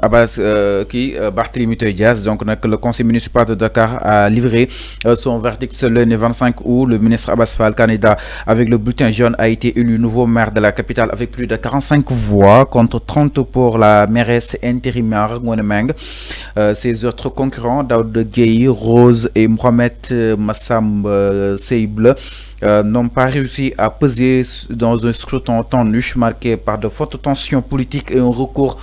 Abbas Barthélémy Diaz. Donc le conseil municipal de Dakar a livré son verdict ce lundi 25 août. Le ministre Abass Fall, candidat avec le bulletin jaune, a été élu nouveau maire de la capitale avec plus de 45 voix contre 30 pour la mairesse intérimaire Ngoné Meng. Ses autres concurrents, Daouda Gueye, Rose et Mohamed Massam Seyble, n'ont pas réussi à peser dans un scrutin tendu marqué par de fortes tensions politiques et un recours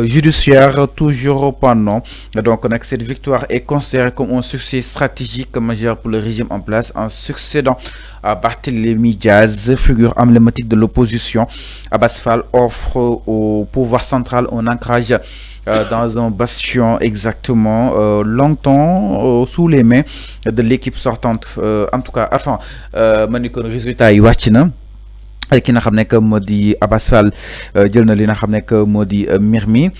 judiciaire toujours pendant. Donc cette victoire est considérée comme un succès stratégique majeur pour le régime en place en succédant à Barthélémy Diaz, figure emblématique de l'opposition. Abass Fall offre au pouvoir central un ancrage dans un bastion exactement longtemps sous les mains de l'équipe sortante. En tout cas, enfin, le résultat est wàcc ki nga xam ne que moo di Abass Fall jël na li nga xam ne que moo di mbir mi.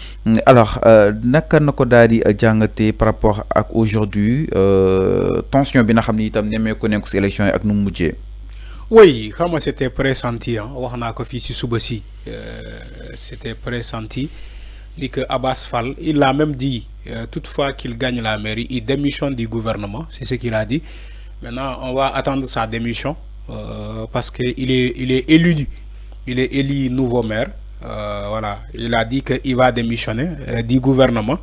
Alors naka na ko daal di jàngatee par rapport ak aujourd'hui tension bi nga xam ne itam nemmeeku nañ ko si élection yi ak nu mu mujjee. Oui, comme c'était pressenti, hein, wax naa ko fii ci suba si c'était pressenti. Dit que Abass Fall, il l'a même dit, toutefois qu'il gagne la mairie, il démissionne du gouvernement, c'est ce qu'il a dit. Maintenant, on va attendre sa démission parce qu'il est élu nouveau maire. Voilà, il a dit qu'il va démissionner du gouvernement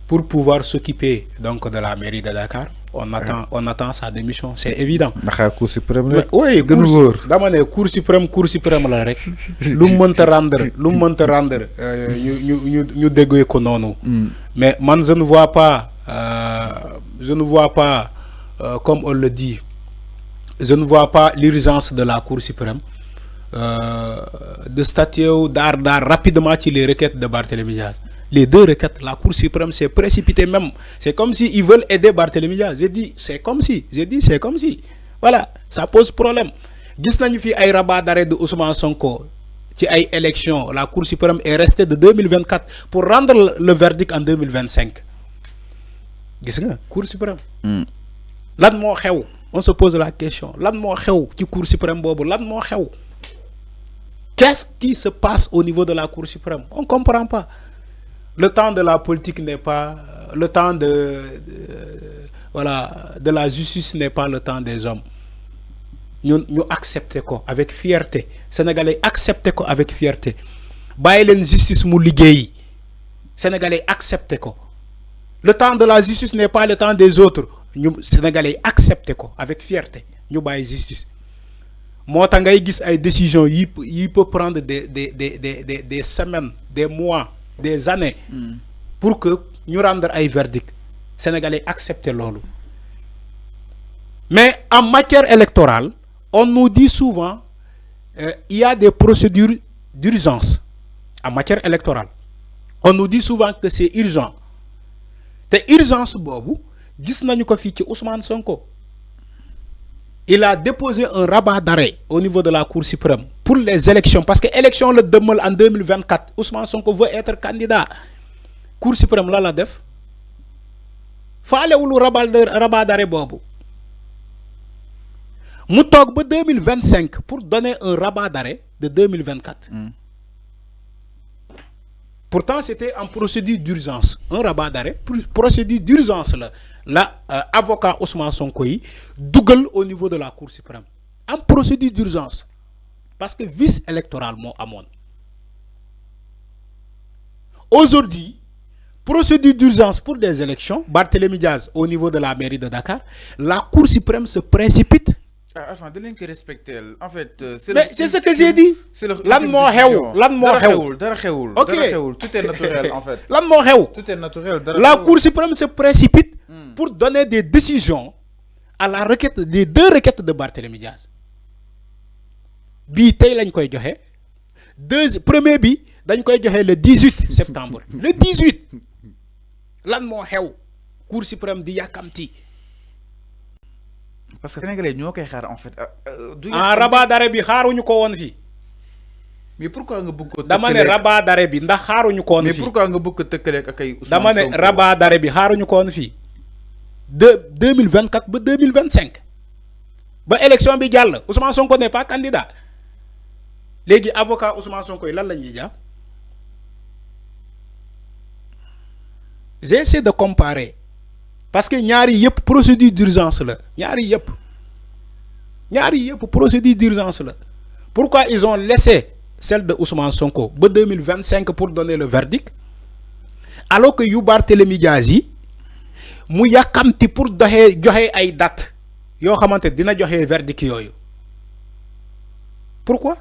pour pouvoir s'occuper donc de la mairie de Dakar. On attend sa démission, c'est évident. Cour suprême. Oui, Cour suprême la rek. Lu mënta rendre, ñu déggee ko noonu. Mais man je ne vois pas comme on le dit, je ne vois pas l'urgence de la Cour suprême de statuer d'art rapidement sur les requêtes de Barthélémy Diaz. Les deux requêtes, la Cour suprême s'est précipitée même. C'est comme s'ils veulent aider Barthélémy Diaz. J'ai dit, c'est comme si. Voilà, ça pose problème. Gis nañu fi ay rabat d'arrêt de Ousmane Sonko ci ay élections. La Cour suprême est restée de 2024 pour rendre le verdict en 2025. Gis nga, Cour suprême. Lan moo xew? On se pose la question. Lan moo xew ci Cour suprême boobu? Lan moo xew? Qu'est-ce qui se passe au niveau de la Cour suprême? On ne comprend pas. Le temps de la politique n'est pas le temps de la justice n'est pas le temps des hommes. Nous acceptons quoi avec fierté. Sénégalais acceptent quoi avec fierté. Bàyyi leen justice mu liggéey. Sénégalais acceptent quoi. Le temps de la justice n'est pas le temps des autres. Nous Sénégalais acceptent quoi avec fierté. Ñu bàyyi justice. Moo tax ngay gis ay décisions yi peut prendre des semaines, des mois, des années pour que nous rendre un verdict. Sénégalais acceptent l'olu. Mais en matière électorale, on nous dit souvent il y a des procédures d'urgence. En matière électorale, on nous dit souvent que c'est urgent. Te urgence bobu, gis nañu ko fi ci Ousmane Sonko. Il a déposé un rabat d'arrêt au niveau de la Cour suprême pour les élections. Parce que l'élection le demeure en 2024. Ousmane Sonko veut être candidat. Cour suprême là la def. Fallait ou le rabat d'arrêt bobu. Moutok 2025 pour donner un rabat d'arrêt de 2024. Pourtant, c'était en procédure d'urgence. Un rabat d'arrêt, procédure d'urgence là. L'avocat Ousmane Sonko double au niveau de la Cour suprême en procédure d'urgence parce que vice électoral moo amoon. Aujourd'hui, procédure d'urgence pour des élections, Barthélémy Diaz au niveau de la mairie de Dakar, la Cour suprême se précipite. Enfin, de l'un qui respecte. En fait, c'est ce que j'ai dit. Lan moo xew. Dara xewul. Ok. Tout est naturel en fait. Lan moo xew. Tout est naturel. La Cour suprême se précipite pour donner des décisions à la requête des deux requêtes de Barthélémy Diaz. Bi tey lañ koy joxe. Premier bi dañ koy joxe le 18 septembre. Le 18. Lan moo xew. Cour suprême di yàkkamti. Parce que Sénégalais ñoo koy xaar en fait. En rabat d'arrêt bi xaaruñu ko woon fii. Mais pourquoi nga bëgg ko dama ne rabat d'arrêt bi ndax xaaruñu ko woon fii. Mais pourquoi nga bëgg ko tëkkale ak ay Ousmane dama ne rabat d'arrêt bi xaaruñu ko woon fii. De 2024 ba 2025. Ba élection bi jàll Ousmane Sonko n'est pas candidat. léegi avocat Ousmane Sonko lan la ñuy jàpp. J'essaie de comparer parce que ñaari yëpp procédure d'urgence la ñaari yëpp procédure d'urgence la. Pourquoi ils ont laissé celle de Ousmane Sonko ba 2025 pour donner le verdict alors que yu Barthélémy Dias yi mu yàkkamti pour joxe ay date yoo xamante dina joxe verdict yooyu. Pourquoi?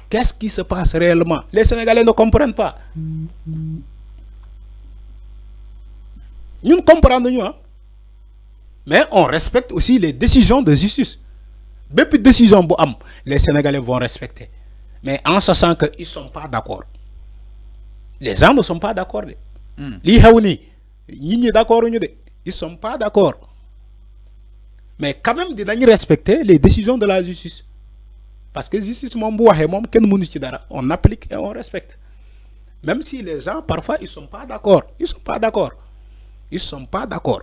Qu'est-ce qui se passe réellement? Les Sénégalais ne comprennent pas. Nous comprenons, hein? Mais on respecte aussi les décisions de justice. Depuis décision, les Sénégalais vont respecter. Mais en sachant qu'ils ne sont pas d'accord. Les gens ne sont pas d'accord. Ils ne sont pas d'accord. Mais quand même, ils respecter les décisions de la justice. Parce que la justice, on applique et on respecte. Même si les gens, parfois, ils ne sont pas d'accord. Ils ne sont pas d'accord. Ils ne sont pas d'accord.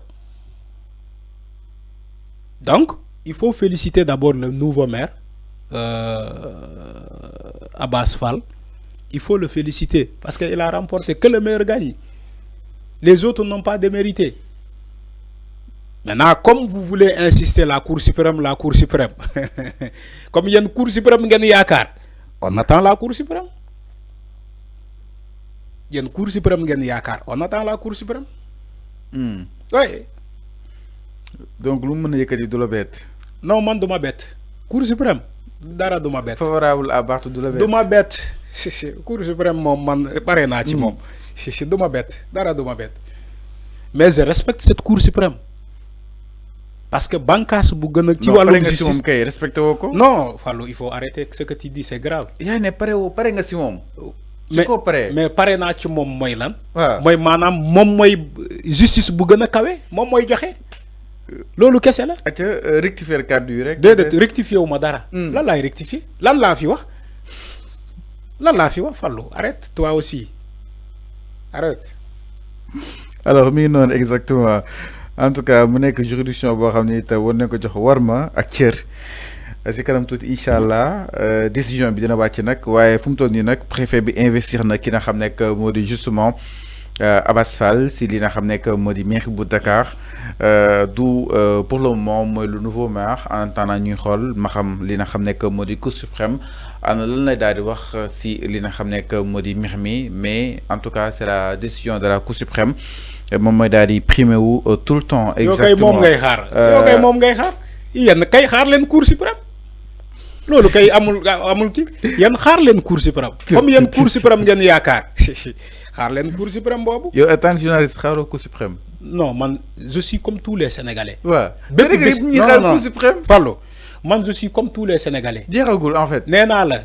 Donc, il faut féliciter d'abord le nouveau maire, Abass Fall. Il faut le féliciter parce qu'il a remporté que le meilleur gagne. Les autres n'ont pas démérité. Maintenant, comme vous voulez insister la Cour suprême, comme il y a une Cour suprême, on attend la Cour suprême. Il y a une Cour suprême, on attend la Cour suprême. Oui. Donc, nous avons dit de la bête. Non, man de ma bête. Cour suprême. Dara de ma bête. Favorable à Barth de la bête. De ma bête. Cour suprême, man, parena ci mom. De ma bête. Dara de ma bête. Mais je respecte cette Cour suprême. Parce que Bankas Bougana qui va le respecte. Non, Fallou, il faut arrêter ce que tu dis, c'est grave. Il y a un pare nga si mom. Mais parena ci mom moy lan? Moy manam mom moy justice bu gëna kawé, mom moy joxé. Lolu kessé la. Aca rectifier cadre rek. Dédé rectifier wu ma dara. Lan lay rectifier? Lan la fi wax? Lan la fi wax Fallou? Arrête toi aussi. Arrête. Alors mi non exactement. En tout cas mu nek juridiction bo xamni ta won nañ ko jox warma ak cieur. Si kanam tout inshallah décision bi dina wacc nak waye fum toll ni nak préfet bi investir na ki nga xam nek modi justement Abass Fall si li nga xam nek modi maire bu Dakar du pour le moment moy le nouveau maire en attendant ñuy xol ma xam li nga xam nek modi Cour suprême ana lan lay daal di wax si li nga xam nek modi maire mi mais en tout cas c'est la décision de la Cour suprême mom moy daal di primer wu tout le temps. Exactement yow kay mom ngay xaar yéen kay xaar leen Cour suprême. Loolu kay amul ci yéen xaar leen Cour suprême comme yéen Cour suprême ngeen yaakaar xaar leen Cour suprême boobu. yow en tant que journaliste xaaroo Cour suprême. Non man je suis comme tous les Sénégalais. waaw bépp bés ñuy xaar Cour suprême. Fallou man je suis comme tous les Sénégalais. jeexagul en fait. nee naa la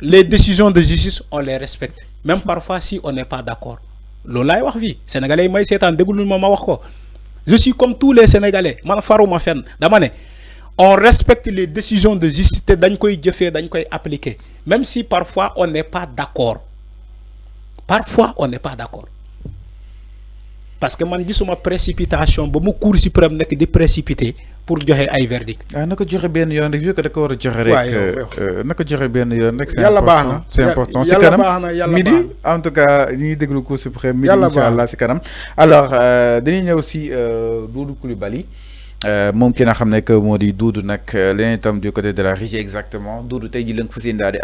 les décisions de justice on les respecte même parfois si on n'est pas d'accord loolu laay wax fii Sénégalais yi may seetaan déglu ma wax ko je suis comme tous les Sénégalais man faruma fenn dama ne. On respecte les décisions de justice, dañ koy jëfé, dañ koy appliquer. Même si parfois on n'est pas d'accord. Parfois on n'est pas d'accord. Parce que man gisuma précipitation ba mu Cour suprême nek di précipiter pour joxe ay verdict. Nako joxe ben yoon rek da ko wara joxe rek nako joxe ben yoon rek c'est important ci kanam midi en tout cas ñi déglu Cour suprême midi inshallah ci kanam. Alors dañuy ñëw ci Doudou Coulibaly moom ki nga xam ne que moo di Doudou nag leneen itam du côté de la régie exactement Doudou tey ji la nga fas yéene daal di